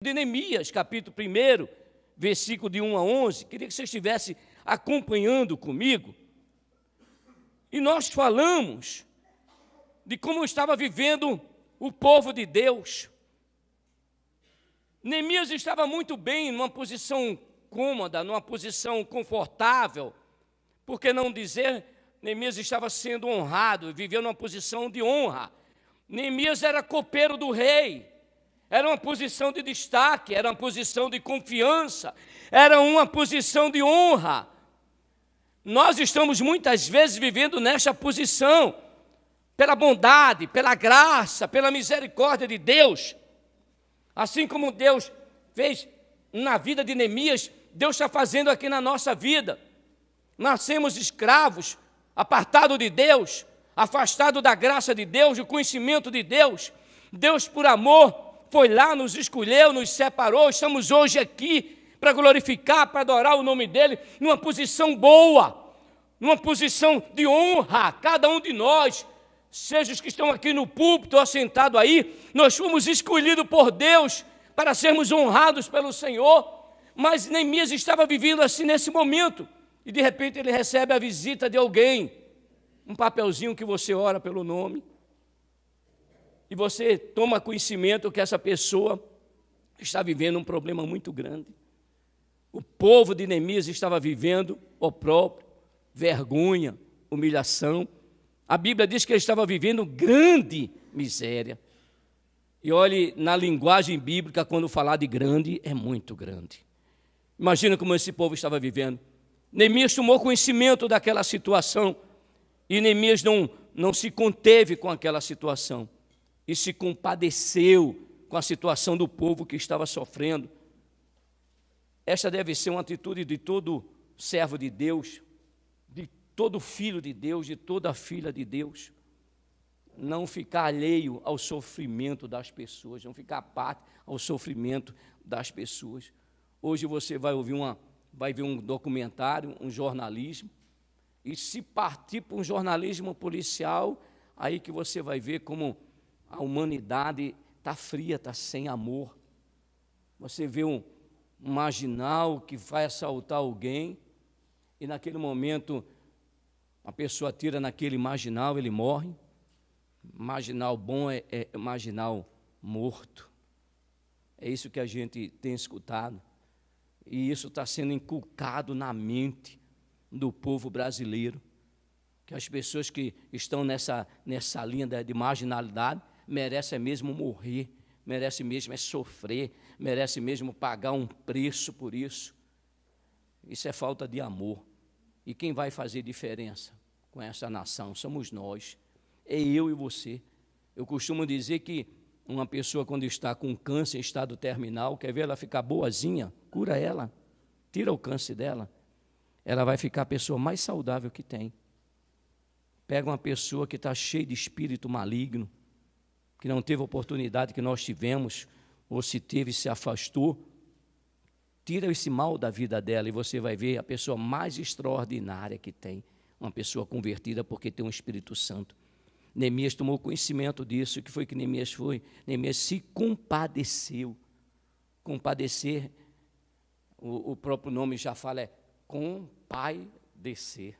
de Neemias, capítulo 1, versículo de 1 a 11, queria que você estivesse acompanhando comigo. E nós falamos de como estava vivendo o povo de Deus. Neemias estava muito bem, numa posição cômoda, numa posição confortável. Por que não dizer, Neemias estava sendo honrado, vivia numa posição de honra. Neemias era copeiro do rei, era uma posição de destaque, era uma posição de confiança, era uma posição de honra. Nós estamos muitas vezes vivendo nesta posição, pela bondade, pela graça, pela misericórdia de Deus. Assim como Deus fez na vida de Neemias, Deus está fazendo aqui na nossa vida. Nascemos escravos, apartados de Deus, afastados da graça de Deus, do conhecimento de Deus. Deus, por amor, foi lá, nos escolheu, nos separou. Estamos hoje aqui para glorificar, para adorar o nome dEle, numa posição boa, numa posição de honra. Cada um de nós, seja os que estão aqui no púlpito ou sentado aí, nós fomos escolhidos por Deus para sermos honrados pelo Senhor. Mas Neemias estava vivendo assim nesse momento, e de repente ele recebe a visita de alguém, um papelzinho que você ora pelo nome, e você toma conhecimento que essa pessoa está vivendo um problema muito grande. O povo de Neemias estava vivendo opróbrio, vergonha, humilhação. A Bíblia diz que ele estava vivendo grande miséria. E olhe, na linguagem bíblica, quando falar de grande, é muito grande. Imagina como esse povo estava vivendo. Neemias tomou conhecimento daquela situação, e Neemias não se conteve com aquela situação, e se compadeceu com a situação do povo que estava sofrendo. Esta deve ser uma atitude de todo servo de Deus, de todo filho de Deus, de toda filha de Deus. Não ficar alheio ao sofrimento das pessoas, não ficar parte ao sofrimento das pessoas. Hoje você vai ver um documentário, um jornalismo, e se partir para um jornalismo policial, aí que você vai ver como a humanidade está fria, está sem amor. Você vê um marginal que vai assaltar alguém, e naquele momento a pessoa atira naquele marginal, ele morre. Marginal bom é marginal morto. É isso que a gente tem escutado. E isso está sendo inculcado na mente do povo brasileiro, que as pessoas que estão nessa linha de marginalidade merecem mesmo morrer, merecem mesmo sofrer, merecem mesmo pagar um preço por isso. Isso é falta de amor. E quem vai fazer diferença com essa nação somos nós, é eu e você. Eu costumo dizer que uma pessoa, quando está com câncer em estado terminal, quer ver ela ficar boazinha, cura ela, tira o câncer dela, ela vai ficar a pessoa mais saudável que tem. Pega uma pessoa que está cheia de espírito maligno, que não teve a oportunidade que nós tivemos, ou se teve, se afastou, tira esse mal da vida dela, e você vai ver a pessoa mais extraordinária que tem, uma pessoa convertida porque tem um Espírito Santo. Neemias tomou conhecimento disso. O que foi que Neemias foi? Neemias se compadeceu. Compadecer, o próprio nome já fala, é compadecer.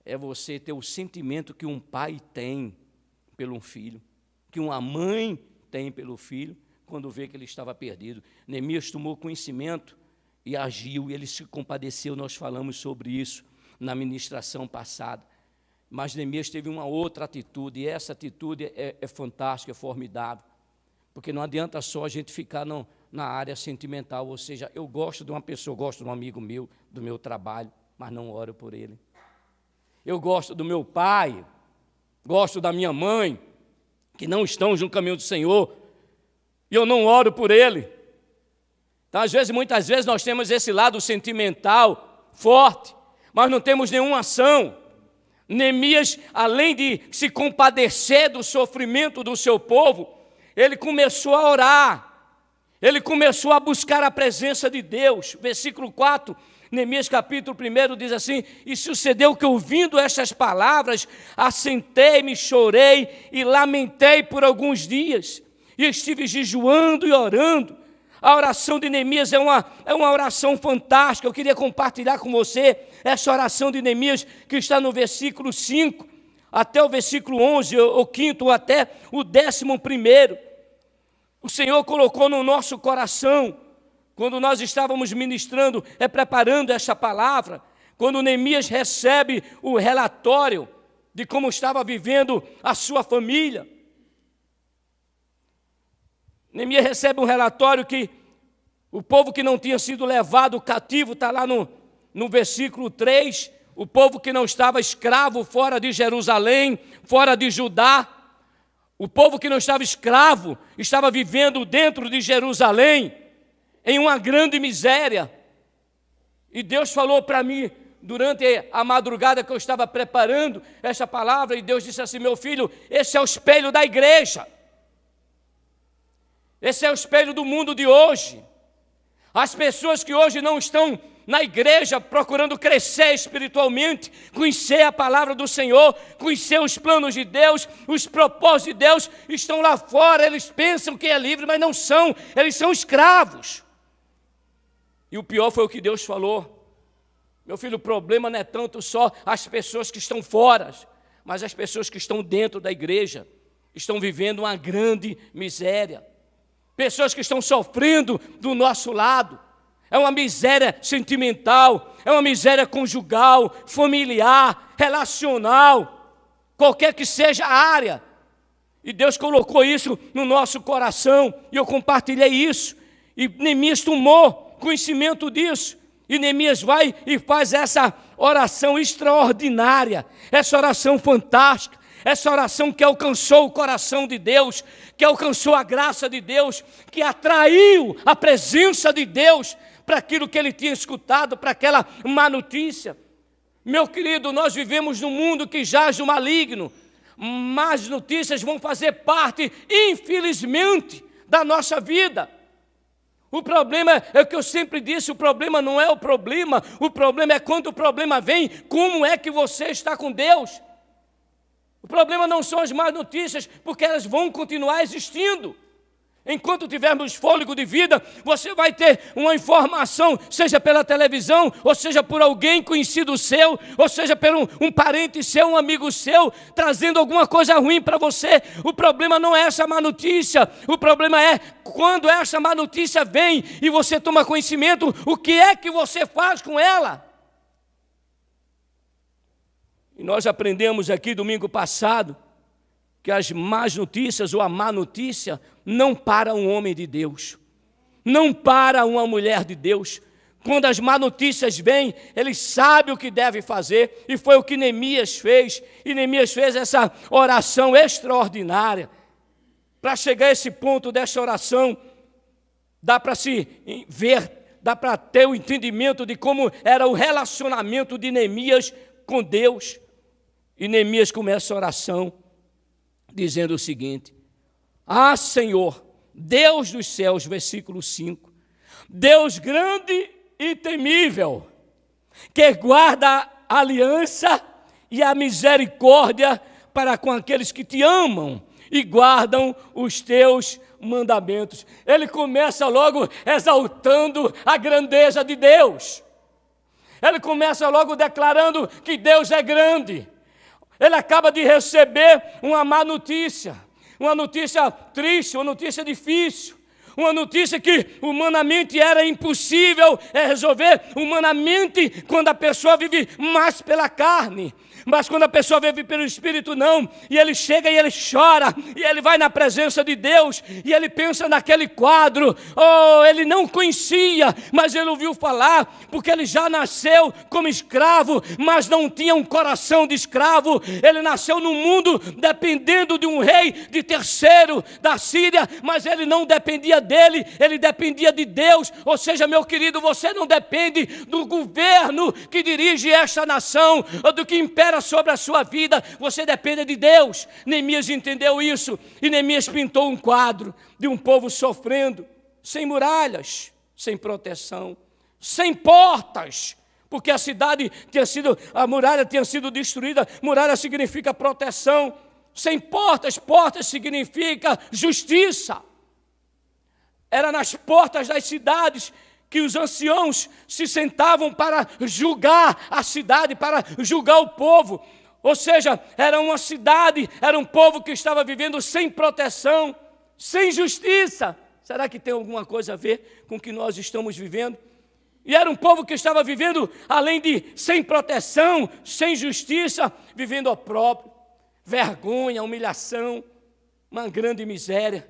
É você ter o sentimento que um pai tem pelo filho, que uma mãe tem pelo filho, quando vê que ele estava perdido. Neemias tomou conhecimento e agiu, e ele se compadeceu. Nós falamos sobre isso na ministração passada. Mas Neemias teve uma outra atitude, e essa atitude é fantástica, é formidável, porque não adianta só a gente ficar na área sentimental, ou seja, eu gosto de uma pessoa, gosto de um amigo meu, do meu trabalho, mas não oro por ele. Eu gosto do meu pai, gosto da minha mãe, que não estão no caminho do Senhor, e eu não oro por ele. Então, muitas vezes nós temos esse lado sentimental forte, mas não temos nenhuma ação. Neemias, além de se compadecer do sofrimento do seu povo, ele começou a orar, ele começou a buscar a presença de Deus. Versículo 4, Neemias capítulo 1 diz assim: e sucedeu que, ouvindo estas palavras, assentei-me, chorei e lamentei por alguns dias. e estive jejuando e orando. A oração de Neemias é uma oração fantástica. Eu queria compartilhar com você essa oração de Neemias que está no versículo 5, até o versículo 11, ou 5º, ou até o 11º. O Senhor colocou no nosso coração, quando nós estávamos ministrando, preparando essa palavra, quando Neemias recebe o relatório de como estava vivendo a sua família. Neemias recebe um relatório que o povo que não tinha sido levado cativo, está lá no versículo 3, o povo que não estava escravo fora de Jerusalém, fora de Judá, o povo que não estava escravo, estava vivendo dentro de Jerusalém, em uma grande miséria. E Deus falou para mim, durante a madrugada que eu estava preparando essa palavra, e Deus disse assim: meu filho, esse é o espelho da igreja. Esse é o espelho do mundo de hoje. As pessoas que hoje não estão na igreja procurando crescer espiritualmente, conhecer a palavra do Senhor, conhecer os planos de Deus, os propósitos de Deus, estão lá fora, eles pensam que é livre, mas não são, eles são escravos. E o pior foi o que Deus falou: meu filho, o problema não é tanto só as pessoas que estão fora, mas as pessoas que estão dentro da igreja, estão vivendo uma grande miséria. Pessoas que estão sofrendo do nosso lado. É uma miséria sentimental, é uma miséria conjugal, familiar, relacional, qualquer que seja a área. E Deus colocou isso no nosso coração, e eu compartilhei isso. E Neemias tomou conhecimento disso. E Neemias vai e faz essa oração extraordinária, essa oração fantástica, essa oração que alcançou o coração de Deus, que alcançou a graça de Deus, que atraiu a presença de Deus para aquilo que ele tinha escutado, para aquela má notícia. Meu querido, nós vivemos num mundo que jaz o maligno. Más notícias vão fazer parte, infelizmente, da nossa vida. O problema é o que eu sempre disse: o problema não é o problema é quando o problema vem, como é que você está com Deus. O problema não são as más notícias, porque elas vão continuar existindo. Enquanto tivermos fôlego de vida, você vai ter uma informação, seja pela televisão, ou seja por alguém conhecido seu, ou seja por um parente seu, um amigo seu, trazendo alguma coisa ruim para você. O problema não é essa má notícia, o problema é quando essa má notícia vem e você toma conhecimento, o que é que você faz com ela? E nós aprendemos aqui domingo passado que as más notícias ou a má notícia não para um homem de Deus, não para uma mulher de Deus. Quando as má notícias vêm, ele sabe o que deve fazer, e foi o que Neemias fez. E Neemias fez essa oração extraordinária. Para chegar a esse ponto dessa oração, dá para se ver, dá para ter o entendimento de como era o relacionamento de Neemias com Deus. E Neemias começa a oração dizendo o seguinte: ah, Senhor, Deus dos céus, versículo 5, Deus grande e temível, que guarda a aliança e a misericórdia para com aqueles que te amam e guardam os teus mandamentos. Ele começa logo exaltando a grandeza de Deus. Ele começa logo declarando que Deus é grande. Ele acaba de receber uma má notícia, uma notícia triste, uma notícia difícil, uma notícia que humanamente era impossível resolver, humanamente, quando a pessoa vive mais pela carne. Mas quando a pessoa vive pelo Espírito, não. E ele chega e ele chora, e ele vai na presença de Deus, e ele pensa naquele quadro. Oh, ele não conhecia, mas ele ouviu falar, porque ele já nasceu como escravo, mas não tinha um coração de escravo. Ele nasceu num mundo dependendo de um rei de terceiro da Síria, mas ele não dependia dele, ele dependia de Deus. Ou seja, meu querido, você não depende do governo que dirige esta nação, ou do que impera sobre a sua vida, você depende de Deus. Neemias entendeu isso, e Neemias pintou um quadro de um povo sofrendo, sem muralhas, sem proteção, sem portas, porque a muralha tinha sido destruída. Muralha significa proteção. Sem portas, portas significa justiça. Era nas portas das cidades que os anciãos se sentavam para julgar a cidade, para julgar o povo. Ou seja, era uma cidade, era um povo que estava vivendo sem proteção, sem justiça. Será que tem alguma coisa a ver com o que nós estamos vivendo? E era um povo que estava vivendo, além de sem proteção, sem justiça, vivendo opróbrio, vergonha, humilhação, uma grande miséria.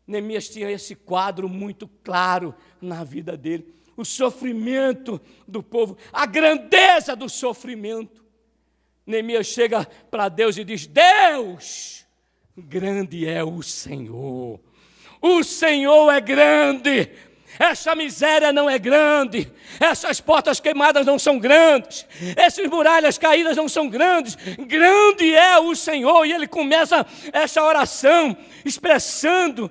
Neemias tinha esse quadro muito claro na vida dele. O sofrimento do povo, a grandeza do sofrimento. Neemias chega para Deus e diz: Deus, grande é o Senhor. O Senhor é grande. Essa miséria não é grande, essas portas queimadas não são grandes, essas muralhas caídas não são grandes, grande é o Senhor. E ele começa essa oração expressando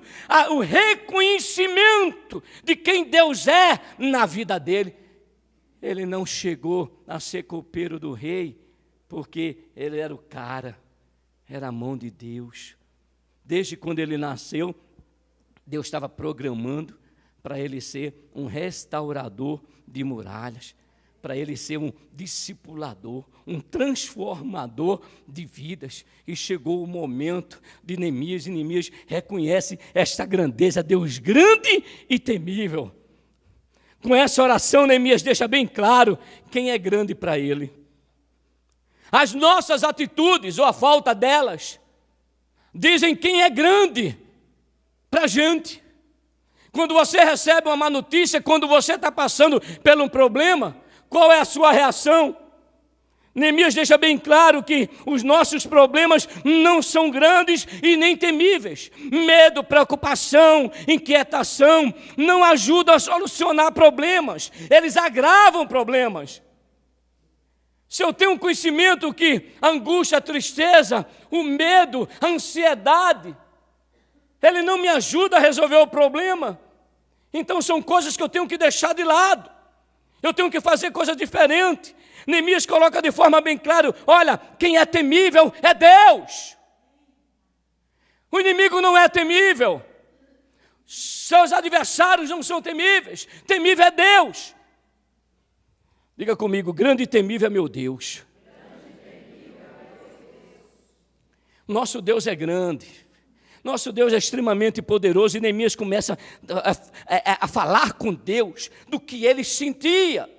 o reconhecimento de quem Deus é na vida dele. Ele não chegou a ser copeiro do rei, porque ele era o cara, era a mão de Deus. Desde quando ele nasceu, Deus estava programando para ele ser um restaurador de muralhas, para ele ser um discipulador, um transformador de vidas. E chegou o momento de Neemias, e Neemias reconhece esta grandeza, Deus grande e temível. Com essa oração, Neemias deixa bem claro quem é grande para ele. As nossas atitudes, ou a falta delas, dizem quem é grande para a gente. Quando você recebe uma má notícia, quando você está passando por um problema, qual é a sua reação? Neemias deixa bem claro que os nossos problemas não são grandes e nem temíveis. Medo, preocupação, inquietação não ajudam a solucionar problemas, eles agravam problemas. Se eu tenho um conhecimento que a angústia, a tristeza, o medo, a ansiedade, ele não me ajuda a resolver o problema, então são coisas que eu tenho que deixar de lado. Eu tenho que fazer coisas diferentes. Neemias coloca de forma bem clara: olha, quem é temível é Deus. O inimigo não é temível. Seus adversários não são temíveis. Temível é Deus. Diga comigo: grande e temível é meu Deus. Nosso Deus é grande. Nosso Deus é extremamente poderoso. E Neemias começa a falar com Deus do que ele sentia.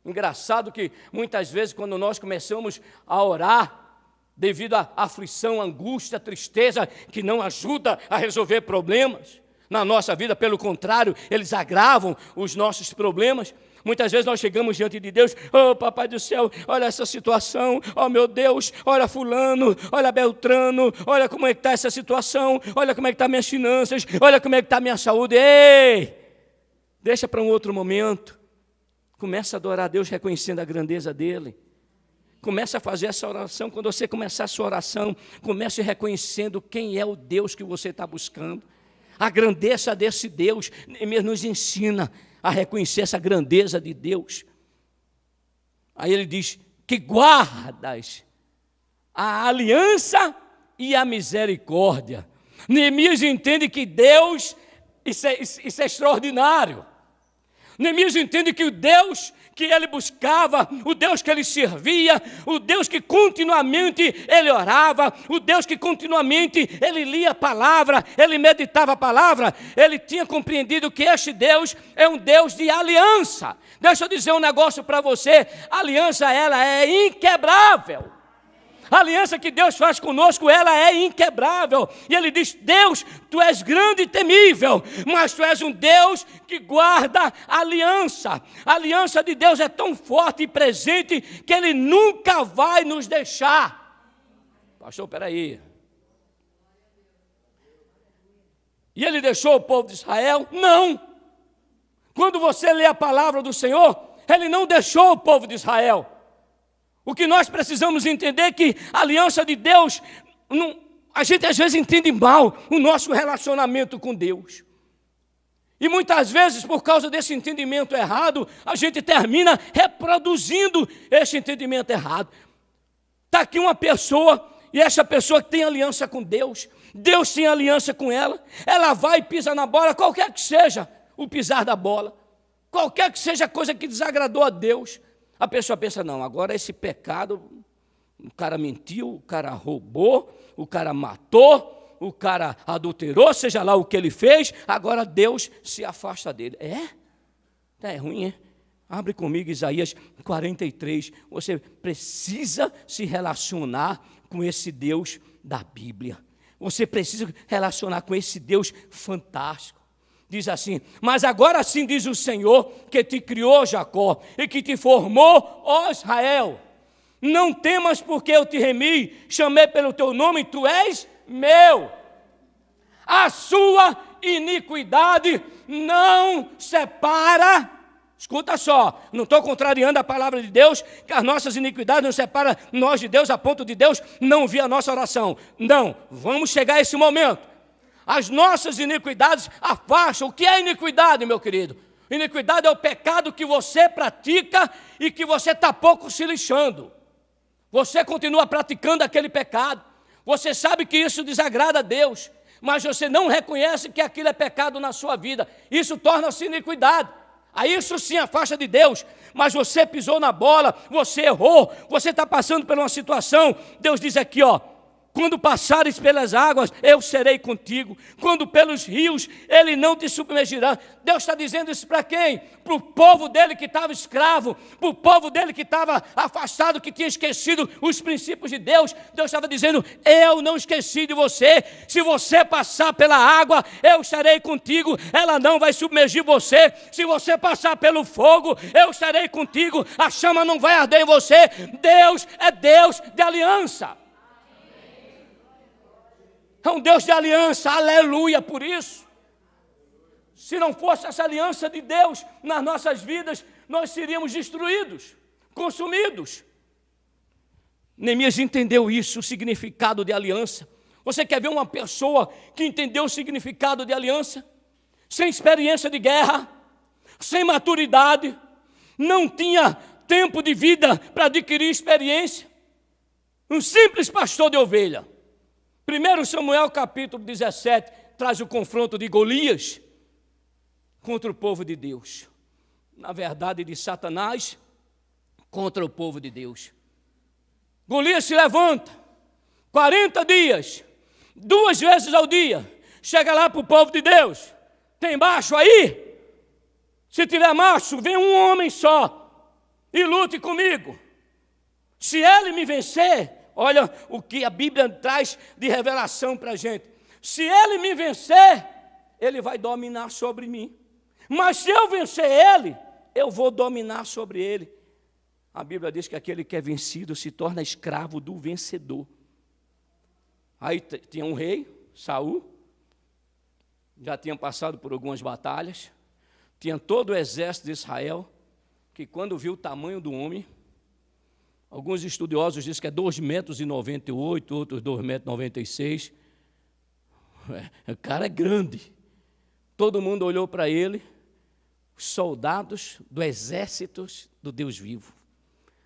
Engraçado que muitas vezes quando nós começamos a orar, devido à aflição, angústia, tristeza, que não ajuda a resolver problemas na nossa vida, pelo contrário, eles agravam os nossos problemas. Muitas vezes nós chegamos diante de Deus: oh papai do céu, olha essa situação, oh meu Deus, olha fulano, olha Beltrano, olha como é que está essa situação, olha como é que está minhas finanças, olha como é que está minha saúde. Ei, deixa para um outro momento. Começa a adorar a Deus reconhecendo a grandeza dEle. Começa a fazer essa oração. Quando você começar a sua oração, comece reconhecendo quem é o Deus que você está buscando. A grandeza desse Deus. Neemias nos ensina a reconhecer essa grandeza de Deus. Aí ele diz que guardas a aliança e a misericórdia. Neemias entende que Deus, isso é extraordinário. Neemias entende que o Deus que ele buscava, o Deus que ele servia, o Deus que continuamente ele orava, o Deus que continuamente ele lia a palavra, ele meditava a palavra, ele tinha compreendido que este Deus é um Deus de aliança. Deixa eu dizer um negócio para você: a aliança, ela é inquebrável. A aliança que Deus faz conosco, ela é inquebrável. E ele diz: Deus, tu és grande e temível, mas tu és um Deus que guarda a aliança. A aliança de Deus é tão forte e presente que ele nunca vai nos deixar. Pastor, peraí. E ele deixou o povo de Israel? Não. Quando você lê a palavra do Senhor, ele não deixou o povo de Israel. O que nós precisamos entender é que a aliança de Deus, a gente às vezes entende mal o nosso relacionamento com Deus. E muitas vezes, por causa desse entendimento errado, a gente termina reproduzindo esse entendimento errado. Está aqui uma pessoa e essa pessoa que tem aliança com Deus, Deus tem aliança com ela, ela vai e pisa na bola, qualquer que seja o pisar da bola, qualquer que seja a coisa que desagradou a Deus, a pessoa pensa, não, agora esse pecado, o cara mentiu, o cara roubou, o cara matou, o cara adulterou, seja lá o que ele fez, agora Deus se afasta dele. É ruim, é? Abre comigo Isaías 43, você precisa se relacionar com esse Deus da Bíblia, você precisa relacionar com esse Deus fantástico. Diz assim, mas agora sim diz o Senhor, que te criou Jacó, e que te formou, ó Israel, não temas porque eu te remi, chamei pelo teu nome, tu és meu. A sua iniquidade não separa. Escuta só, não estou contrariando a palavra de Deus, que as nossas iniquidades não separam nós de Deus, a ponto de Deus não ouvir a nossa oração. Não, vamos chegar a esse momento. As nossas iniquidades afastam. O que é iniquidade, meu querido? Iniquidade é o pecado que você pratica e que você está pouco se lixando. Você continua praticando aquele pecado. Você sabe que isso desagrada a Deus, mas você não reconhece que aquilo é pecado na sua vida. Isso torna-se iniquidade. Aí isso sim afasta de Deus, mas você pisou na bola, você errou, você está passando por uma situação, Deus diz aqui, ó, quando passares pelas águas, eu serei contigo, quando pelos rios, ele não te submergirá. Deus está dizendo isso para quem? Para o povo dele que estava escravo, para o povo dele que estava afastado, que tinha esquecido os princípios de Deus. Deus estava dizendo, eu não esqueci de você, se você passar pela água, eu estarei contigo, ela não vai submergir você. Se você passar pelo fogo, eu estarei contigo, a chama não vai arder em você. Deus é Deus de aliança. É um Deus de aliança, aleluia por isso. Se não fosse essa aliança de Deus nas nossas vidas, nós seríamos destruídos, consumidos. Neemias entendeu isso, o significado de aliança. Você quer ver uma pessoa que entendeu o significado de aliança? Sem experiência de guerra, sem maturidade, não tinha tempo de vida para adquirir experiência. Um simples pastor de ovelha. 1 Samuel capítulo 17 traz o confronto de Golias contra o povo de Deus. Na verdade, de Satanás contra o povo de Deus. Golias se levanta, 40 dias, 2 vezes ao dia, chega lá para o povo de Deus. Tem macho aí? Se tiver macho, vem um homem só e lute comigo. Se ele me vencer, olha o que a Bíblia traz de revelação para a gente. Se ele me vencer, ele vai dominar sobre mim. Mas se eu vencer ele, eu vou dominar sobre ele. A Bíblia diz que aquele que é vencido se torna escravo do vencedor. Aí tinha um rei, Saul, já tinha passado por algumas batalhas, tinha todo o exército de Israel, que quando viu o tamanho do homem, alguns estudiosos dizem que é 2,98 metros, outros 2,96 metros. O cara é grande. Todo mundo olhou para ele, os soldados do exército do Deus vivo.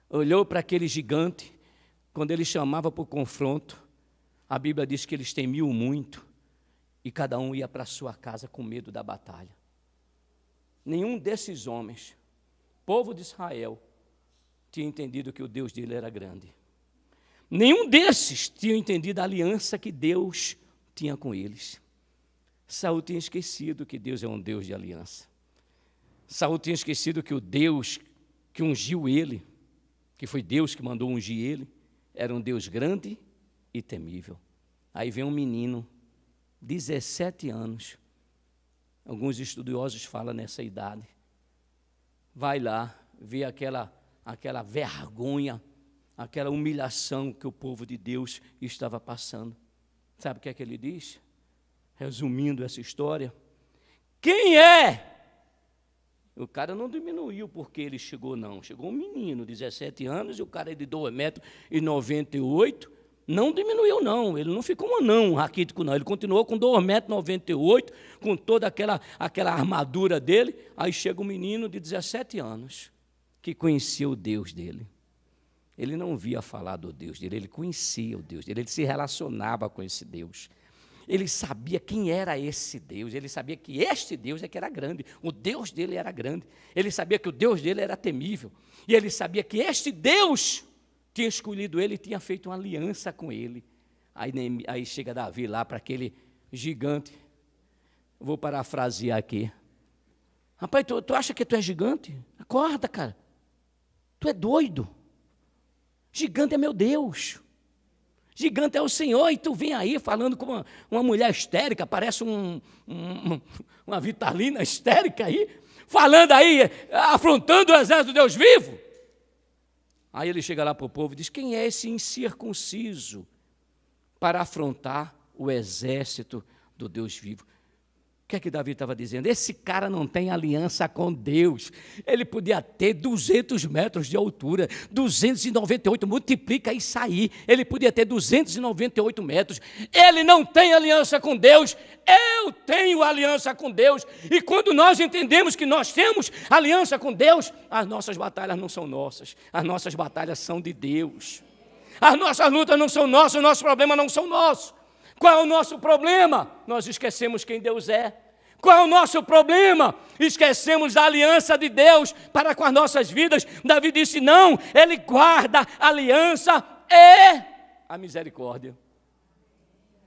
Olhou para aquele gigante, quando ele chamava para o confronto, a Bíblia diz que eles temiam muito, e cada um ia para a sua casa com medo da batalha. Nenhum desses homens, povo de Israel, tinha entendido que o Deus dele era grande. Nenhum desses tinha entendido a aliança que Deus tinha com eles. Saul tinha esquecido que Deus é um Deus de aliança. Saul tinha esquecido que o Deus que ungiu ele, que foi Deus que mandou ungir ele, era um Deus grande e temível. Aí vem um menino, 17 anos, alguns estudiosos falam nessa idade, vai lá, vê aquela vergonha, aquela humilhação que o povo de Deus estava passando. Sabe o que é que ele diz? Resumindo essa história, quem é? O cara não diminuiu porque ele chegou, não. Chegou um menino, 17 anos, e o cara é de 2,98 metros, não diminuiu, não. Ele não ficou um anão raquítico, não. Ele continuou com 2,98 metros, com toda aquela armadura dele. Aí chega um menino de 17 anos, que conhecia o Deus dele. Ele não via falar do Deus dele, ele conhecia o Deus dele, ele se relacionava com esse Deus. Ele sabia quem era esse Deus, ele sabia que este Deus é que era grande, o Deus dele era grande, ele sabia que o Deus dele era temível, e ele sabia que este Deus tinha escolhido ele e tinha feito uma aliança com ele. Aí chega Davi lá para aquele gigante, vou parafrasear aqui, rapaz, tu acha que tu é gigante? Acorda, cara, tu é doido, gigante é meu Deus. Gigante é o Senhor, e tu vem aí falando com uma mulher histérica, parece uma Vitalina histérica aí, falando aí, afrontando o exército de Deus vivo. Aí ele chega lá para o povo e diz, quem é esse incircunciso para afrontar o exército do Deus vivo? O que é que Davi estava dizendo? Esse cara não tem aliança com Deus. Ele podia ter 200 metros de altura, 298, multiplica isso aí. Ele podia ter 298 metros. Ele não tem aliança com Deus. Eu tenho aliança com Deus. E quando nós entendemos que nós temos aliança com Deus, as nossas batalhas não são nossas. As nossas batalhas são de Deus. As nossas lutas não são nossas, os nossos problemas não são nossos. Qual é o nosso problema? Nós esquecemos quem Deus é. Qual é o nosso problema? Esquecemos a aliança de Deus para com as nossas vidas. Davi disse, não, ele guarda a aliança e a misericórdia.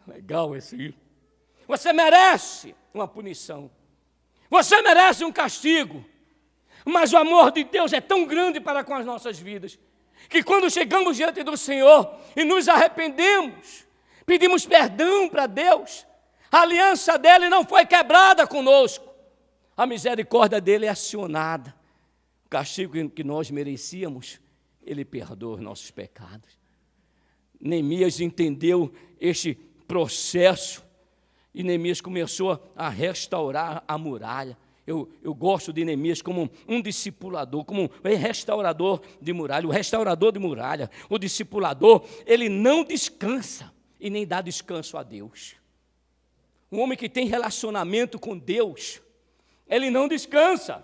Legal esse aí. Você merece uma punição. Você merece um castigo. Mas o amor de Deus é tão grande para com as nossas vidas, que quando chegamos diante do Senhor e nos arrependemos, pedimos perdão para Deus, a aliança dele não foi quebrada conosco, a misericórdia dele é acionada, o castigo que nós merecíamos, ele perdoa os nossos pecados. Neemias entendeu este processo, e Neemias começou a restaurar a muralha. Eu gosto de Neemias como um discipulador, como um restaurador de muralha, o restaurador de muralha, o discipulador, ele não descansa e nem dá descanso a Deus. Um homem que tem relacionamento com Deus, ele não descansa.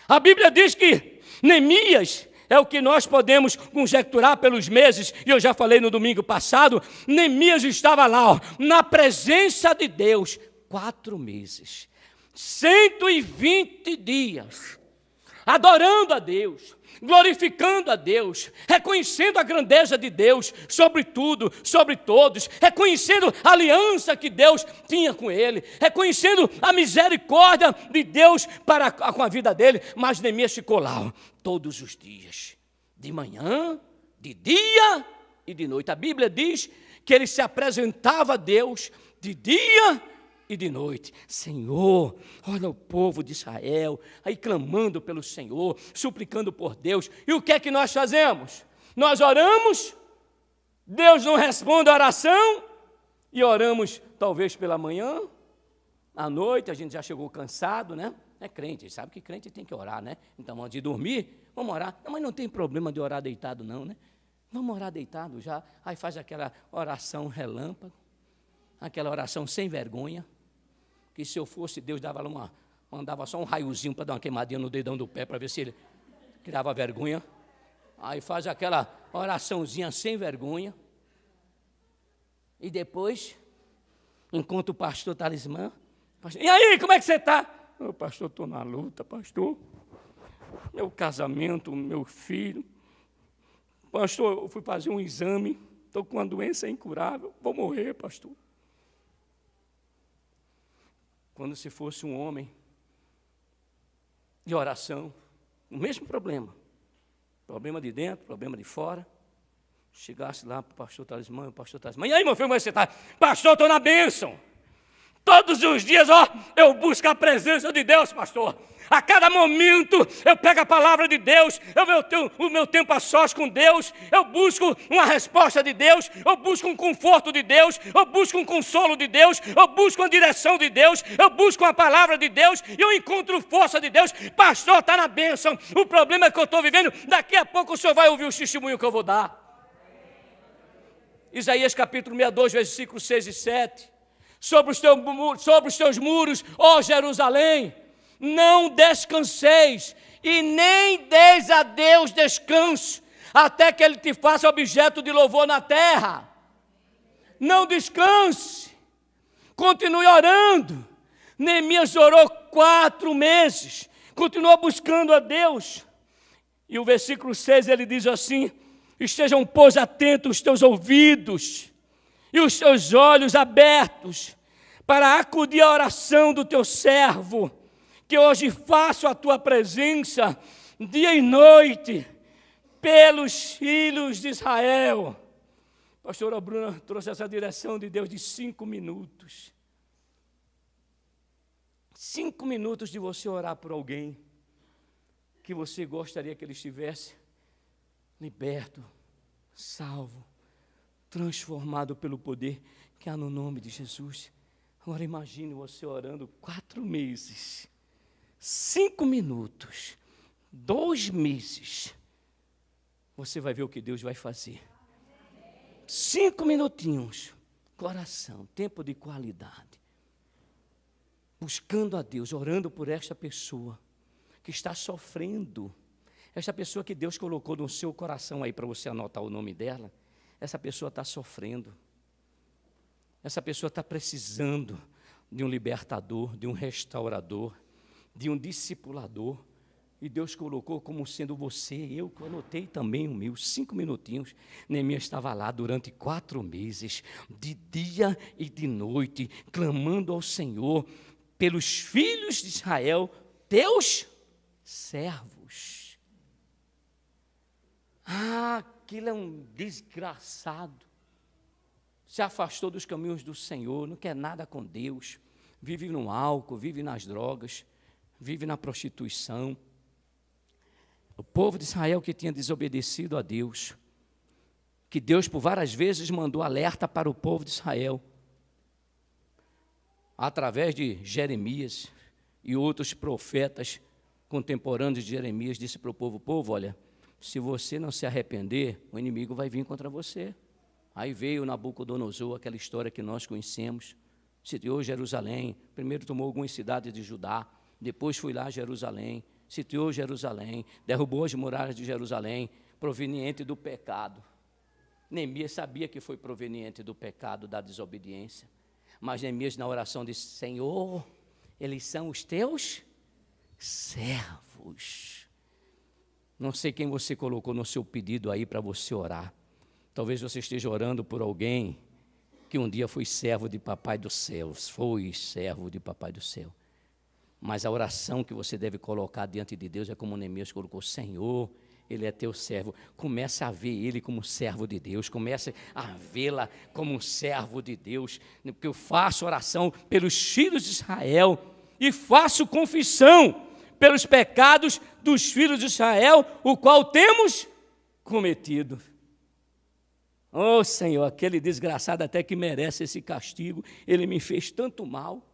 A Bíblia diz que Neemias é o que nós podemos conjecturar pelos meses, e eu já falei no domingo passado, Neemias estava lá, na presença de Deus, 4 meses, 120 dias, adorando a Deus, glorificando a Deus, reconhecendo a grandeza de Deus sobre tudo, sobre todos, reconhecendo a aliança que Deus tinha com ele, reconhecendo a misericórdia de Deus para com a vida dele. Mas Neemias ficou lá todos os dias, de manhã, de dia e de noite. A Bíblia diz que ele se apresentava a Deus de dia e de noite. Senhor, olha o povo de Israel, aí clamando pelo Senhor, suplicando por Deus. E o que é que nós fazemos? Nós oramos, Deus não responde a oração, e oramos talvez pela manhã, à noite, a gente já chegou cansado, né? É crente, sabe que crente tem que orar, né? Então, antes de dormir, vamos orar. Não, mas não tem problema de orar deitado não, né? Vamos orar deitado já, aí faz aquela oração relâmpago, aquela oração sem vergonha, que se eu fosse Deus, mandava só um raiozinho para dar uma queimadinha no dedão do pé, para ver se ele criava vergonha. Aí faz aquela oraçãozinha sem vergonha. E depois, enquanto o pastor Talismã, e aí, como é que você está? Pastor, estou na luta, pastor. Meu casamento, meu filho. Pastor, eu fui fazer um exame, estou com uma doença incurável, vou morrer, pastor. Quando se fosse um homem de oração, o mesmo problema de dentro, problema de fora, chegasse lá para o pastor Talismã, e aí, meu filho, como é que você está? Pastor, estou na bênção. Todos os dias, eu busco a presença de Deus, pastor. A cada momento eu pego a palavra de Deus, eu tenho o meu tempo a sós com Deus, eu busco uma resposta de Deus, eu busco um conforto de Deus, eu busco um consolo de Deus, eu busco uma direção de Deus, eu busco uma palavra de Deus, e eu encontro força de Deus. Pastor, está na bênção. O problema é que eu estou vivendo, daqui a pouco o senhor vai ouvir o testemunho que eu vou dar. Isaías capítulo 62, versículos 6 e 7. Sobre os teus muros, ó Jerusalém, não descanseis, e nem deis a Deus descanso, até que Ele te faça objeto de louvor na terra. Não descanse, continue orando. Neemias orou 4 meses, continuou buscando a Deus. E o versículo 6 ele diz assim: estejam, pois, atentos os teus ouvidos e os teus olhos abertos, para acudir à oração do teu servo, que hoje faço a tua presença, dia e noite, pelos filhos de Israel. Pastora Bruna trouxe essa direção de Deus de 5 minutos. 5 minutos de você orar por alguém que você gostaria que ele estivesse liberto, salvo, transformado pelo poder que há no nome de Jesus. Agora imagine você orando 4 meses, 5 minutos, 2 meses. Você vai ver o que Deus vai fazer. 5 minutinhos, coração, tempo de qualidade. Buscando a Deus, orando por esta pessoa que está sofrendo. Esta pessoa que Deus colocou no seu coração aí para você anotar o nome dela. Essa pessoa está sofrendo. Essa pessoa está precisando de um libertador, de um restaurador, de um discipulador. E Deus colocou como sendo você, eu que anotei também o meu, 5 minutinhos. Neemias estava lá durante 4 meses, de dia e de noite, clamando ao Senhor pelos filhos de Israel, teus servos. Aquele é um desgraçado. Se afastou dos caminhos do Senhor, não quer nada com Deus, vive no álcool, vive nas drogas, vive na prostituição. O povo de Israel que tinha desobedecido a Deus, que Deus por várias vezes mandou alerta para o povo de Israel, através de Jeremias e outros profetas contemporâneos de Jeremias, disse para o povo, olha, se você não se arrepender, o inimigo vai vir contra você. Aí veio Nabucodonosor, aquela história que nós conhecemos, sitiou Jerusalém, primeiro tomou algumas cidades de Judá, depois foi lá a Jerusalém, sitiou Jerusalém, derrubou as muralhas de Jerusalém, proveniente do pecado. Neemias sabia que foi proveniente do pecado, da desobediência. Mas Neemias na oração disse, Senhor, eles são os teus servos. Não sei quem você colocou no seu pedido aí para você orar. Talvez você esteja orando por alguém que um dia foi servo de Papai do Céu, foi servo de Papai do Céu. Mas a oração que você deve colocar diante de Deus é como Neemias colocou, Senhor, ele é teu servo. Comece a ver ele como servo de Deus, comece a vê-la como um servo de Deus, porque eu faço oração pelos filhos de Israel e faço confissão pelos pecados dos filhos de Israel, o qual temos cometido. Oh Senhor, aquele desgraçado até que merece esse castigo, ele me fez tanto mal,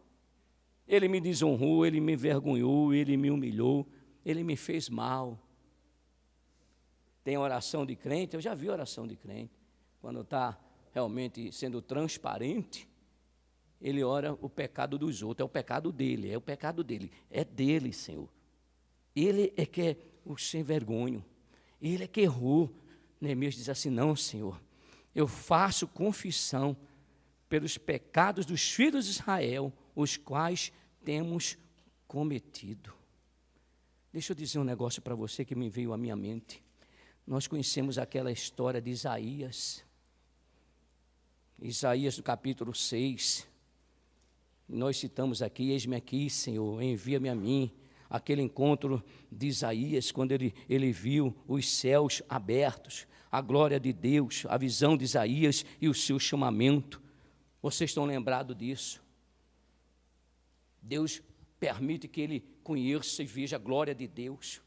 ele me desonrou, ele me envergonhou, ele me humilhou, ele me fez mal. Tem oração de crente, eu já vi oração de crente, quando está realmente sendo transparente, ele ora o pecado dos outros, é o pecado dele, é dele, Senhor. Ele é que é o sem vergonho, ele é que errou. Neemias diz assim, não, Senhor, eu faço confissão pelos pecados dos filhos de Israel, os quais temos cometido. Deixa eu dizer um negócio para você que me veio à minha mente. Nós conhecemos aquela história de Isaías. Isaías no capítulo 6. Nós citamos aqui, eis-me aqui, Senhor, envia-me a mim. Aquele encontro de Isaías, quando ele viu os céus abertos, a glória de Deus, a visão de Isaías e o seu chamamento. Vocês estão lembrados disso? Deus permite que ele conheça e veja a glória de Deus.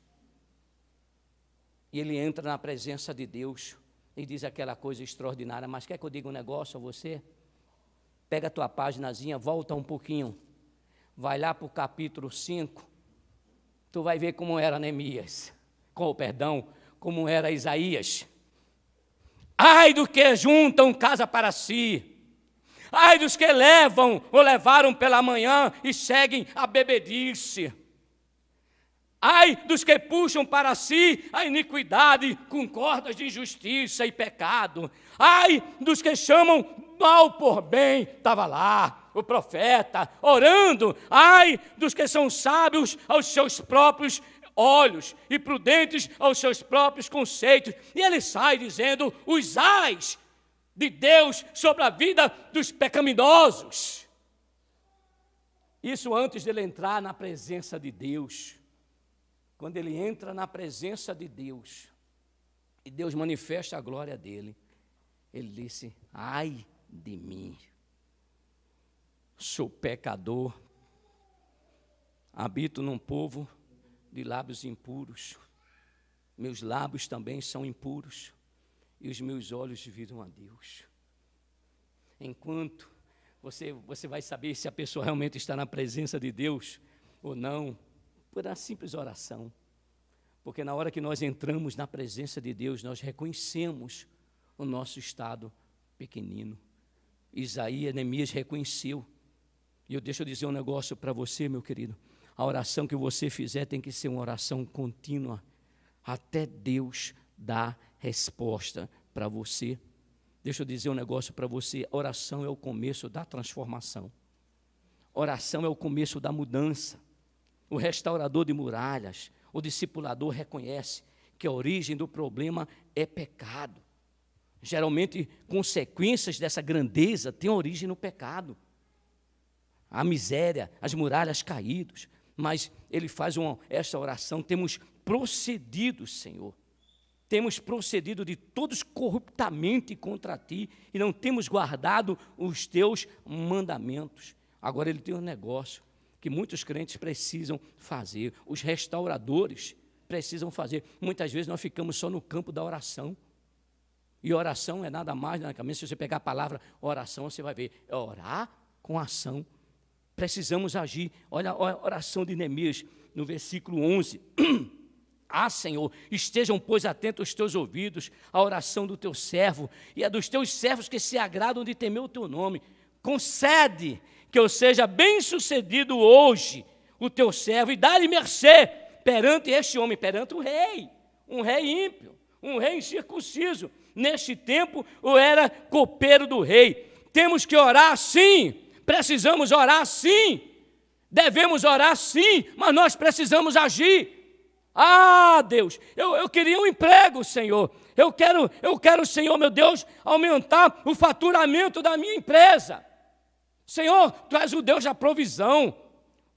E ele entra na presença de Deus e diz aquela coisa extraordinária, mas quer que eu diga um negócio a você? Pega a tua paginazinha, volta um pouquinho, vai lá para o capítulo 5, tu vai ver como era Neemias, como era Isaías. Ai do que juntam casa para si, ai dos que levam ou levaram pela manhã e seguem a bebedice. Ai dos que puxam para si a iniquidade com cordas de injustiça e pecado. Ai dos que chamam mal por bem. Estava lá o profeta orando. Ai dos que são sábios aos seus próprios olhos e prudentes aos seus próprios conceitos. E ele sai dizendo os ais de Deus sobre a vida dos pecaminosos. Isso antes dele entrar na presença de Deus. Quando ele entra na presença de Deus, e Deus manifesta a glória dele, ele disse: ai de mim, sou pecador, habito num povo de lábios impuros, meus lábios também são impuros, e os meus olhos viram a Deus. Enquanto você vai saber se a pessoa realmente está na presença de Deus ou não, por uma simples oração. Porque na hora que nós entramos na presença de Deus, nós reconhecemos o nosso estado pequenino. Isaías, Neemias reconheceu. E deixa eu dizer um negócio para você, meu querido. A oração que você fizer tem que ser uma oração contínua, até Deus dar resposta para você. Deixa eu dizer um negócio para você. Oração é o começo da transformação. Oração é o começo da mudança. O restaurador de muralhas, o discipulador reconhece que a origem do problema é pecado. Geralmente, consequências dessa grandeza têm origem no pecado. A miséria, as muralhas caídas. Mas ele faz esta oração: temos procedido, Senhor. Temos procedido de todos corruptamente contra ti e não temos guardado os teus mandamentos. Agora ele tem um negócio que muitos crentes precisam fazer, os restauradores precisam fazer. Muitas vezes nós ficamos só no campo da oração. E oração é nada mais, nada menos. Se você pegar a palavra oração, você vai ver, é orar com ação. Precisamos agir. Olha a oração de Neemias, no versículo 11. Ah, Senhor, estejam, pois, atentos os teus ouvidos à oração do teu servo e a dos teus servos que se agradam de temer o teu nome. Concede que eu seja bem-sucedido hoje, o teu servo, e dá-lhe mercê perante este homem, perante um rei ímpio, um rei incircunciso. Neste tempo, eu era copeiro do rei. Temos que orar sim, precisamos orar sim, devemos orar sim, mas nós precisamos agir. Ah, Deus, eu queria um emprego, Senhor. Eu quero, Senhor, meu Deus, aumentar o faturamento da minha empresa. Senhor, Tu és o Deus da provisão.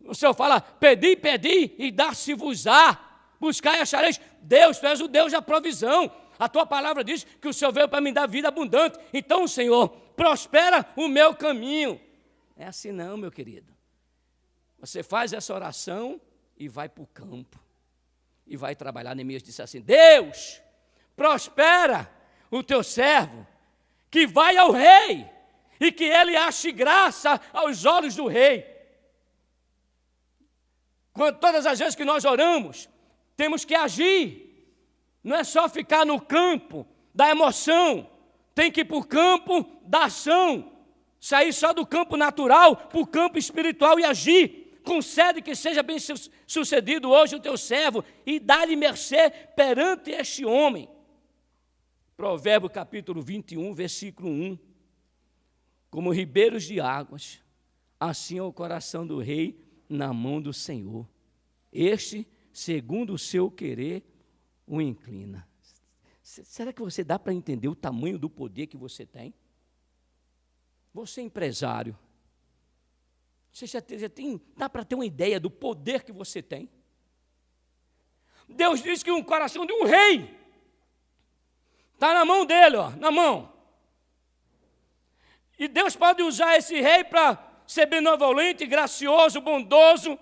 O Senhor fala, pedi e dar-se-vos-á. Buscai e achareis. Deus, Tu és o Deus da provisão. A Tua palavra diz que o Senhor veio para me dar vida abundante. Então, Senhor, prospera o meu caminho. É assim não, meu querido. Você faz essa oração e vai para o campo. E vai trabalhar. Neemias disse assim: Deus, prospera o Teu servo, que vai ao rei, e que ele ache graça aos olhos do rei. Todas as vezes que nós oramos, temos que agir. Não é só ficar no campo da emoção, tem que ir para o campo da ação. Sair só do campo natural para o campo espiritual e agir. Concede que seja bem sucedido hoje o teu servo e dá-lhe mercê perante este homem. Provérbio capítulo 21, versículo 1. Como ribeiros de águas, assim é o coração do rei na mão do Senhor. Este, segundo o seu querer, o inclina. Será que você dá para entender o tamanho do poder que você tem? Você é empresário. Você dá para ter uma ideia do poder que você tem? Deus diz que um coração de um rei está na mão dele, na mão. E Deus pode usar esse rei para ser benevolente, gracioso, bondoso,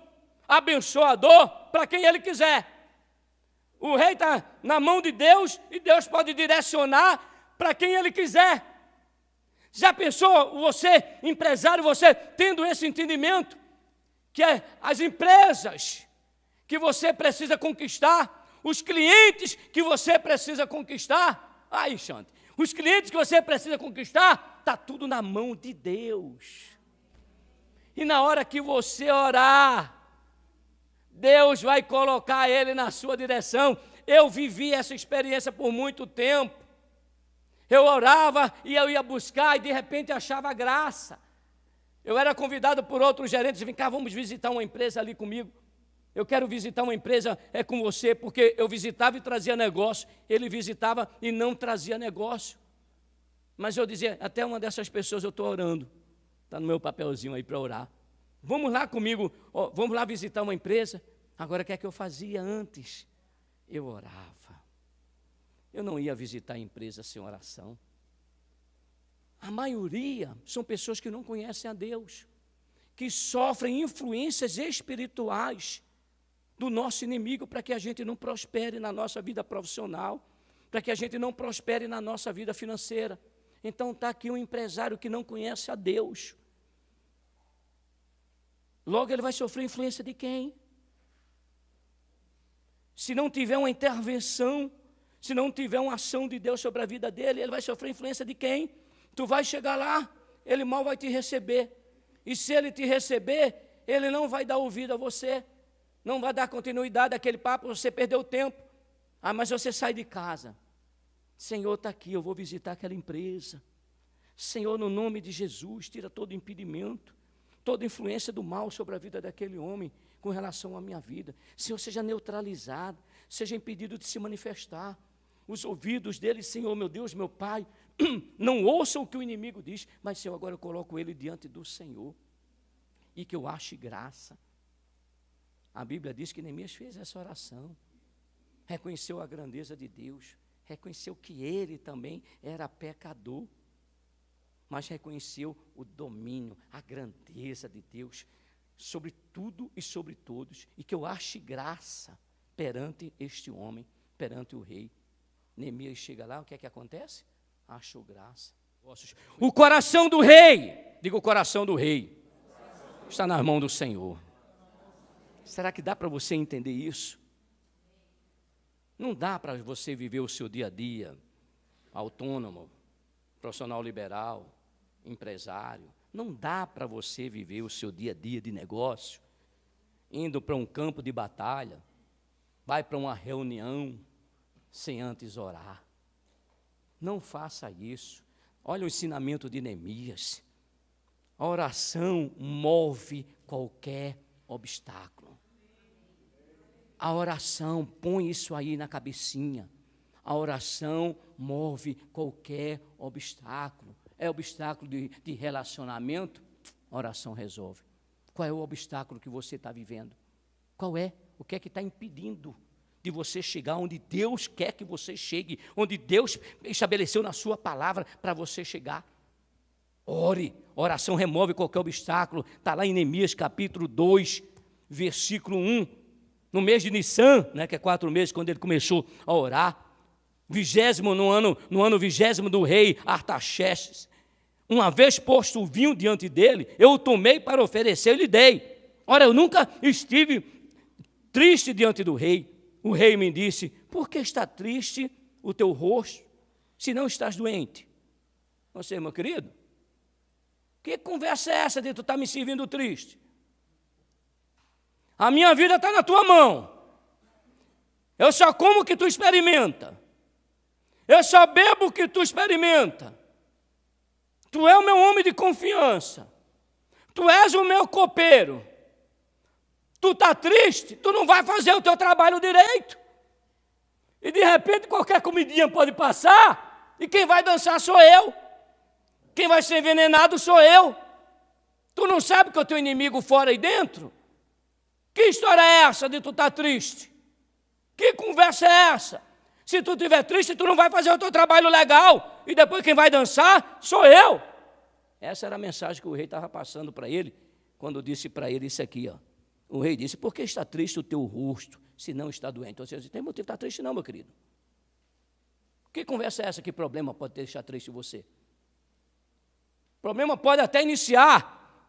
abençoador, para quem ele quiser. O rei está na mão de Deus e Deus pode direcionar para quem ele quiser. Já pensou, você, empresário, você tendo esse entendimento, que as empresas que você precisa conquistar, os clientes que você precisa conquistar, aí, Xande, os clientes que você precisa conquistar, está tudo na mão de Deus. E na hora que você orar, Deus vai colocar ele na sua direção. Eu vivi essa experiência por muito tempo. Eu orava e eu ia buscar e de repente achava graça. Eu era convidado por outros gerentes, vem cá, vamos visitar uma empresa ali comigo. Eu quero visitar uma empresa com você, porque eu visitava e trazia negócio, ele visitava e não trazia negócio. Mas eu dizia, até uma dessas pessoas eu estou orando, está no meu papelzinho aí para orar. Vamos lá comigo, vamos lá visitar uma empresa. Agora, o que é que eu fazia antes? Eu orava. Eu não ia visitar a empresa sem oração. A maioria são pessoas que não conhecem a Deus, que sofrem influências espirituais do nosso inimigo para que a gente não prospere na nossa vida profissional, para que a gente não prospere na nossa vida financeira. Então está aqui um empresário que não conhece a Deus. Logo ele vai sofrer influência de quem? Se não tiver uma intervenção, se não tiver uma ação de Deus sobre a vida dele, ele vai sofrer influência de quem? Tu vai chegar lá, ele mal vai te receber. E se ele te receber, ele não vai dar ouvido a você, não vai dar continuidade àquele papo, você perdeu tempo. Ah, mas você sai de casa. Senhor, está aqui, eu vou visitar aquela empresa. Senhor, no nome de Jesus, tira todo impedimento, toda influência do mal sobre a vida daquele homem com relação à minha vida. Senhor, seja neutralizado, seja impedido de se manifestar. Os ouvidos dele, Senhor, meu Deus, meu Pai, não ouçam o que o inimigo diz, mas, Senhor, agora eu coloco ele diante do Senhor, e que eu ache graça. A Bíblia diz que Neemias fez essa oração, reconheceu a grandeza de Deus, reconheceu que ele também era pecador, mas reconheceu o domínio, a grandeza de Deus sobre tudo e sobre todos, e que eu ache graça perante este homem, perante o rei. Neemias chega lá, o que é que acontece? Achou graça. O coração do rei, diga o coração do rei, está nas mãos do Senhor. Será que dá para você entender isso? Não dá para você viver o seu dia a dia, autônomo, profissional liberal, empresário. Não dá para você viver o seu dia a dia de negócio, indo para um campo de batalha, vai para uma reunião, sem antes orar. Não faça isso. Olha o ensinamento de Neemias. A oração move qualquer obstáculo. A oração, põe isso aí na cabecinha. A oração move qualquer obstáculo. É obstáculo de relacionamento? A oração resolve. Qual é o obstáculo que você está vivendo? Qual é? O que é que está impedindo de você chegar onde Deus quer que você chegue, onde Deus estabeleceu na sua palavra para você chegar? Ore, oração remove qualquer obstáculo. Está lá em Neemias capítulo 2, versículo 1, no mês de Nissan, né, que é 4 meses, quando ele começou a orar, no ano 20º do rei Artaxerxes, uma vez posto o vinho diante dele, eu o tomei para oferecer e lhe dei. Ora, eu nunca estive triste diante do rei. O rei me disse, por que está triste o teu rosto, se não estás doente? Você, meu querido, que conversa é essa de tu estar me servindo triste? A minha vida está na tua mão. Eu só como o que tu experimenta. Eu só bebo o que tu experimenta. Tu é o meu homem de confiança. Tu és o meu copeiro. Tu está triste, tu não vai fazer o teu trabalho direito. E de repente qualquer comidinha pode passar, e quem vai dançar sou eu. Quem vai ser envenenado sou eu. Tu não sabe que é o teu inimigo fora e dentro? Que história é essa de tu estar triste? Que conversa é essa? Se tu estiver triste, tu não vai fazer o teu trabalho legal, e depois quem vai dançar sou eu. Essa era a mensagem que o rei estava passando para ele, quando disse para ele isso aqui, ó. O rei disse, por que está triste o teu rosto, se não está doente? Então, você tem motivo para estar triste não, meu querido. Que conversa é essa? Que problema pode deixar triste você? O problema pode até iniciar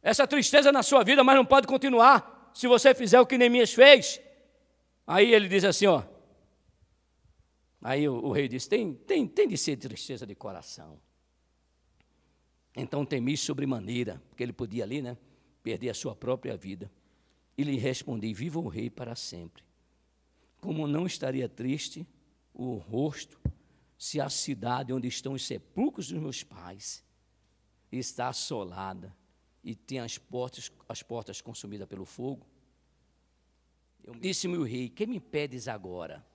essa tristeza na sua vida, mas não pode continuar, se você fizer o que Neemias fez. Aí ele diz assim, ó. Aí o rei disse, tem de ser tristeza de coração. Então temi sobremaneira, porque ele podia ali, né, perder a sua própria vida. E lhe respondi: viva o rei para sempre. Como não estaria triste o rosto se a cidade onde estão os sepulcros dos meus pais está assolada e tem as portas consumidas pelo fogo? Disse-me o rei: que me pedes agora?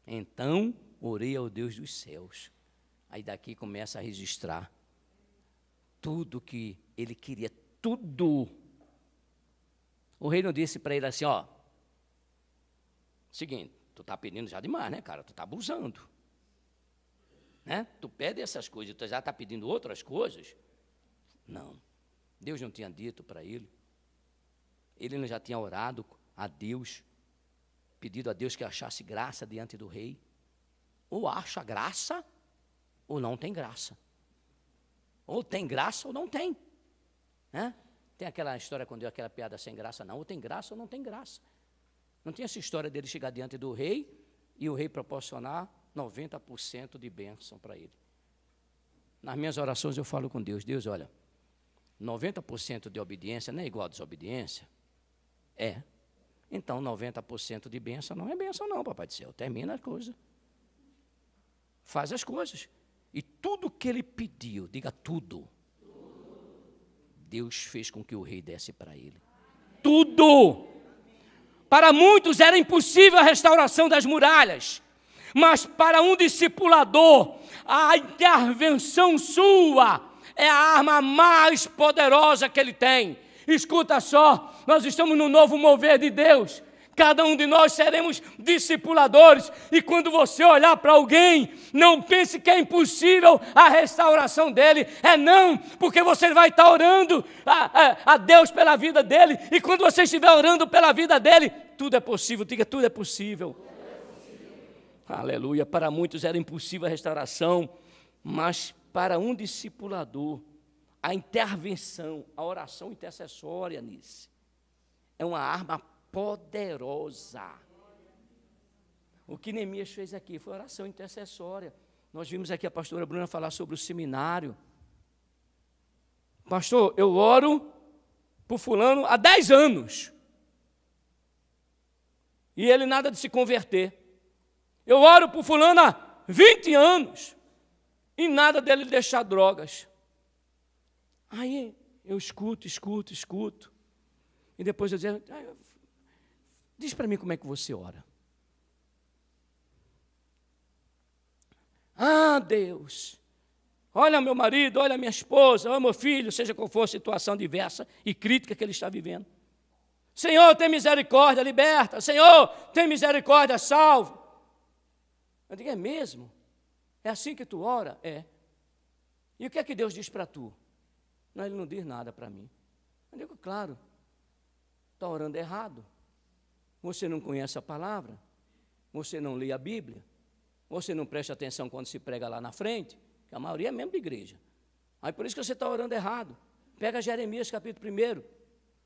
Então orei ao Deus dos céus. Aí daqui começa a registrar tudo que ele queria, tudo. O rei não disse para ele assim: ó, seguinte, tu está pedindo já demais, né, cara? Tu está abusando. Né? Tu pede essas coisas, tu já está pedindo outras coisas? Não. Deus não tinha dito para ele. Ele não já tinha orado a Deus, pedido a Deus que achasse graça diante do rei. Ou acha graça, ou não tem graça. Ou tem graça, ou não tem. Né? Tem aquela história quando deu aquela piada sem graça, não. Ou tem graça, ou não tem graça. Não tinha essa história dele chegar diante do rei e o rei proporcionar 90% de bênção para ele. Nas minhas orações eu falo com Deus: Deus, olha, 90% de obediência não é igual a desobediência? É. Então 90% de bênção não é bênção não, papai do céu. Termina a coisa. Faz as coisas. E tudo que ele pediu, diga tudo, Deus fez com que o rei desse para ele. Tudo! Para muitos era impossível a restauração das muralhas, mas para um discipulador, a intervenção sua é a arma mais poderosa que ele tem. Escuta só, nós estamos no novo mover de Deus. Cada um de nós seremos discipuladores. E quando você olhar para alguém, não pense que é impossível a restauração dele. É não, porque você vai estar orando a Deus pela vida dele. E quando você estiver orando pela vida dele, tudo é possível. Diga, tudo é possível. Aleluia. Para muitos era impossível a restauração, mas para um discipulador, a intervenção, a oração intercessória nisso, é uma arma poderosa. O que Neemias fez aqui foi oração intercessória. Nós vimos aqui a pastora Bruna falar sobre o seminário. Pastor, eu oro por fulano há 10 anos. E ele nada de se converter. Eu oro por fulano há 20 anos. E nada dele deixar drogas. Aí eu escuto. E depois eu digo: diz para mim como é que você ora. Ah, Deus, olha meu marido, olha minha esposa, olha meu filho, seja qual for a situação diversa e crítica que ele está vivendo. Senhor, tem misericórdia, liberta. Senhor, tem misericórdia, salva. Eu digo: é mesmo? É assim que tu ora? É. E o que é que Deus diz para tu? Não, ele não diz nada para mim. Eu digo: claro, está orando errado. Você não conhece a palavra, você não lê a Bíblia, você não presta atenção quando se prega lá na frente, que a maioria é mesmo de igreja. Aí por isso que você está orando errado. Pega Jeremias capítulo 1,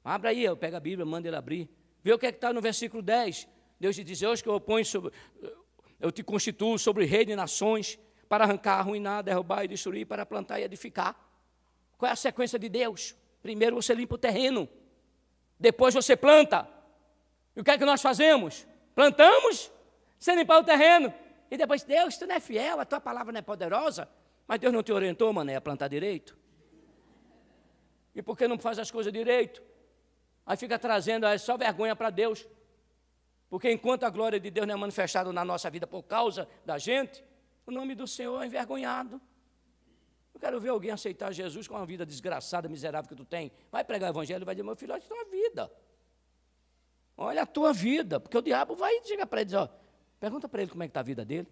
abre aí, eu pego a Bíblia, manda ele abrir, vê o que é que está no versículo 10, Deus te diz: hoje que eu te constituo sobre rei de nações, para arrancar, arruinar, derrubar e destruir, para plantar e edificar. Qual é a sequência de Deus? Primeiro você limpa o terreno, depois você planta. E o que é que nós fazemos? Plantamos, sem limpar o terreno. E depois: Deus, tu não é fiel, a tua palavra não é poderosa. Mas Deus não te orientou, mané, a plantar direito? E por que não faz as coisas direito? Aí fica trazendo só vergonha para Deus. Porque enquanto a glória de Deus não é manifestada na nossa vida por causa da gente, o nome do Senhor é envergonhado. Eu quero ver alguém aceitar Jesus com uma vida desgraçada, miserável que tu tem. Vai pregar o evangelho e vai dizer: meu filho, olha a tua vida. Olha a tua vida. Porque o diabo vai chegar para ele e dizer: ó, pergunta para ele como é que está a vida dele.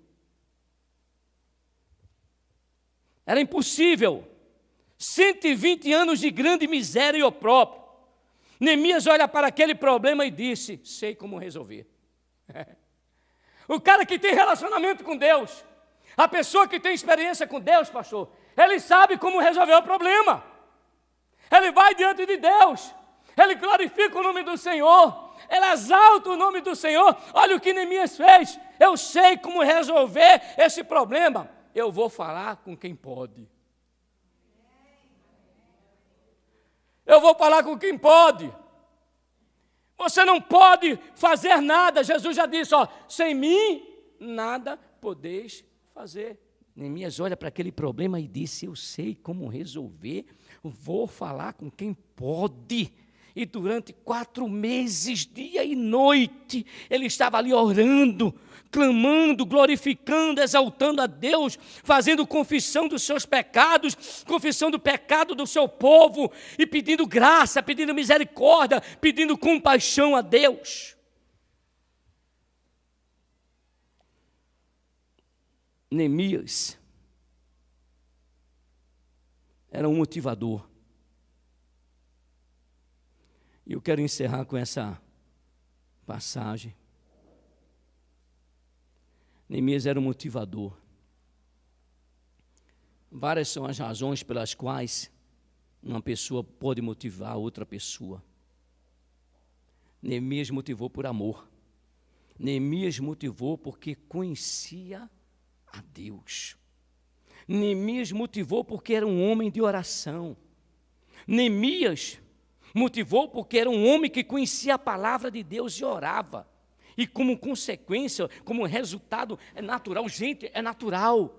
Era impossível. 120 anos de grande miséria e opróbrio. Neemias olha para aquele problema e disse: sei como resolver. O cara que tem relacionamento com Deus, a pessoa que tem experiência com Deus, pastor, ele sabe como resolver o problema. Ele vai diante de Deus, ele glorifica o nome do Senhor, ele exalta o nome do Senhor. Olha o que Neemias fez: eu sei como resolver esse problema, eu vou falar com quem pode. Eu vou falar com quem pode. Você não pode fazer nada. Jesus já disse, ó, sem mim nada podeis fazer. Neemias olha para aquele problema e disse, eu sei como resolver, vou falar com quem pode. E durante 4 meses, dia e noite, ele estava ali orando, clamando, glorificando, exaltando a Deus, fazendo confissão dos seus pecados, confissão do pecado do seu povo, e pedindo graça, pedindo misericórdia, pedindo compaixão a Deus. Neemias era um motivador. E eu quero encerrar com essa passagem. Neemias era um motivador. Várias são as razões pelas quais uma pessoa pode motivar outra pessoa. Neemias motivou por amor. Neemias motivou porque conhecia a Deus. Neemias motivou porque era um homem de oração. Neemias motivou porque era um homem que conhecia a palavra de Deus e orava. E como consequência, como resultado, é natural. Gente, é natural.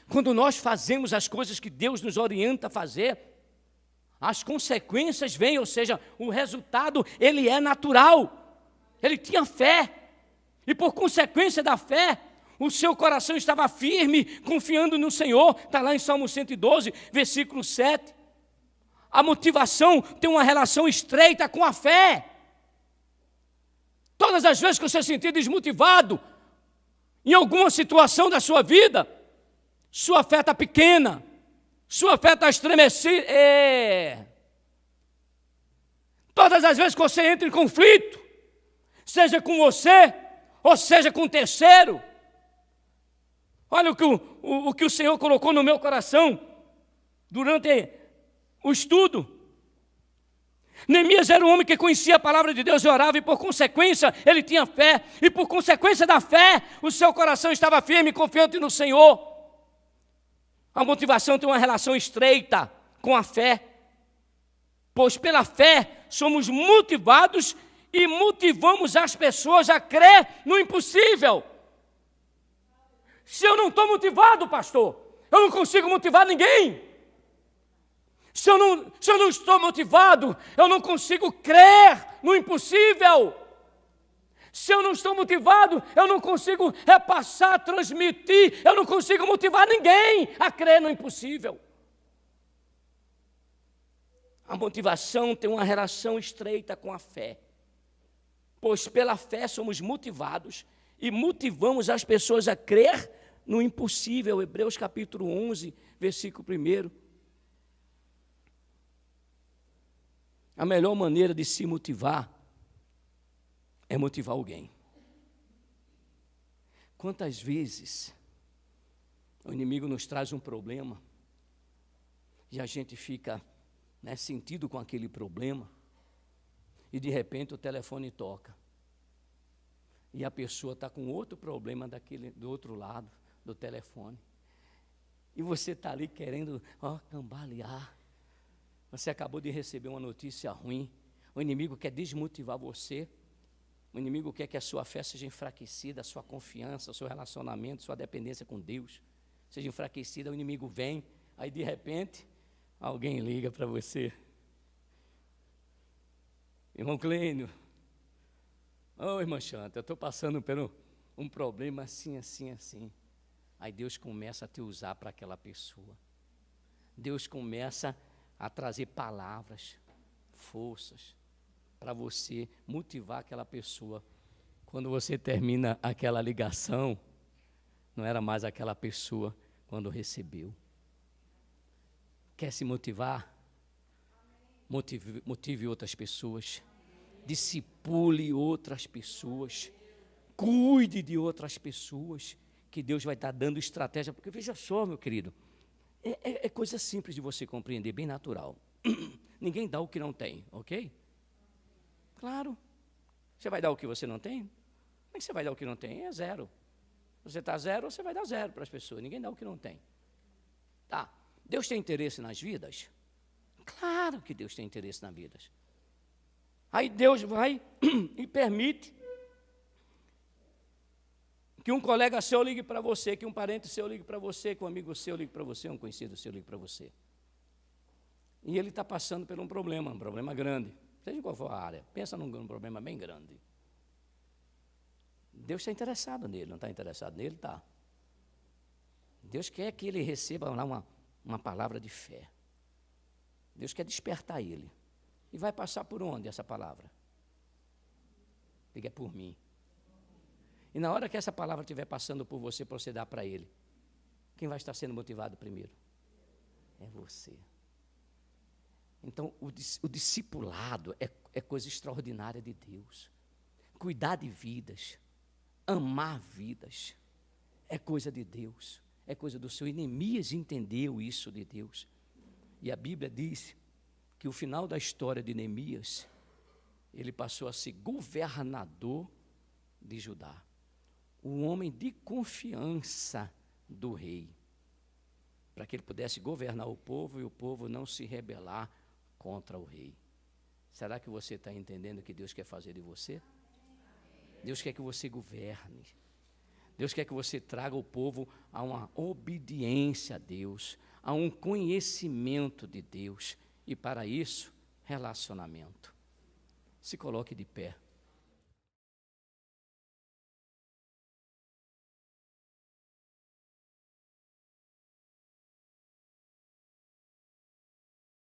Quando nós fazemos as coisas que Deus nos orienta a fazer, as consequências vêm, ou seja, o resultado, ele é natural. Ele tinha fé. E por consequência da fé, o seu coração estava firme, confiando no Senhor. Está lá em Salmo 112, versículo 7. A motivação tem uma relação estreita com a fé. Todas as vezes que você se sentir desmotivado em alguma situação da sua vida, sua fé está pequena, sua fé está estremecida. Todas as vezes que você entra em conflito, seja com você, ou seja com terceiro, olha o que o Senhor colocou no meu coração durante o estudo. Neemias era um homem que conhecia a palavra de Deus e orava, e por consequência ele tinha fé, e por consequência da fé o seu coração estava firme e confiante no Senhor. A motivação tem uma relação estreita com a fé, pois pela fé somos motivados e motivamos as pessoas a crer no impossível. Se eu não estou motivado, pastor, eu não consigo motivar ninguém. Se eu não estou motivado, eu não consigo crer no impossível. Se eu não estou motivado, eu não consigo repassar, transmitir, eu não consigo motivar ninguém a crer no impossível. A motivação tem uma relação estreita com a fé, pois pela fé somos motivados e motivamos as pessoas a crer no impossível. Hebreus capítulo 11, versículo 1. A melhor maneira de se motivar é motivar alguém. Quantas vezes o inimigo nos traz um problema e a gente fica sentido com aquele problema, e de repente o telefone toca e a pessoa está com outro problema do outro lado do telefone, e você está ali querendo cambalear. Você acabou de receber uma notícia ruim. O inimigo quer desmotivar você. O inimigo quer que a sua fé seja enfraquecida, a sua confiança, o seu relacionamento, sua dependência com Deus seja enfraquecida. O inimigo vem, aí de repente alguém liga para você. Irmão Clênio, irmã Chanta, eu estou passando por um problema assim, assim, assim. Aí Deus começa a te usar para aquela pessoa. Deus começa a trazer palavras, forças, para você motivar aquela pessoa. Quando você termina aquela ligação, não era mais aquela pessoa quando recebeu. Quer se motivar? Motive outras pessoas. Discipule outras pessoas. Cuide de outras pessoas, que Deus vai estar dando estratégia. Porque veja só, meu querido, é coisa simples de você compreender, bem natural. Ninguém dá o que não tem, ok? Claro. Você vai dar o que você não tem? Como é que você vai dar o que não tem? É zero. Você está zero, você vai dar zero para as pessoas. Ninguém dá o que não tem. Tá. Deus tem interesse nas vidas? Claro que Deus tem interesse nas vidas. Aí Deus vai e permite que um colega seu ligue para você, que um parente seu ligue para você, que um amigo seu ligue para você, um conhecido seu ligue para você. E ele está passando por um problema grande, seja qual for a área. Pensa num problema bem grande. Deus está interessado nele, não está interessado nele? Está. Deus quer que ele receba lá uma palavra de fé. Deus quer despertar ele. E vai passar por onde essa palavra? Diga, é por mim. E na hora que essa palavra estiver passando por você, para você dar para ele, quem vai estar sendo motivado primeiro? É você. Então, o discipulado é coisa extraordinária de Deus. Cuidar de vidas, amar vidas, é coisa de Deus, é coisa do Senhor. E Neemias entendeu isso de Deus. E a Bíblia diz que o final da história de Neemias, ele passou a ser governador de Judá. Um homem de confiança do rei, para que ele pudesse governar o povo e o povo não se rebelar contra o rei. Será que você está entendendo o que Deus quer fazer de você? Deus quer que você governe. Deus quer que você traga o povo a uma obediência a Deus, a um conhecimento de Deus. E para isso, relacionamento. Se coloque de pé.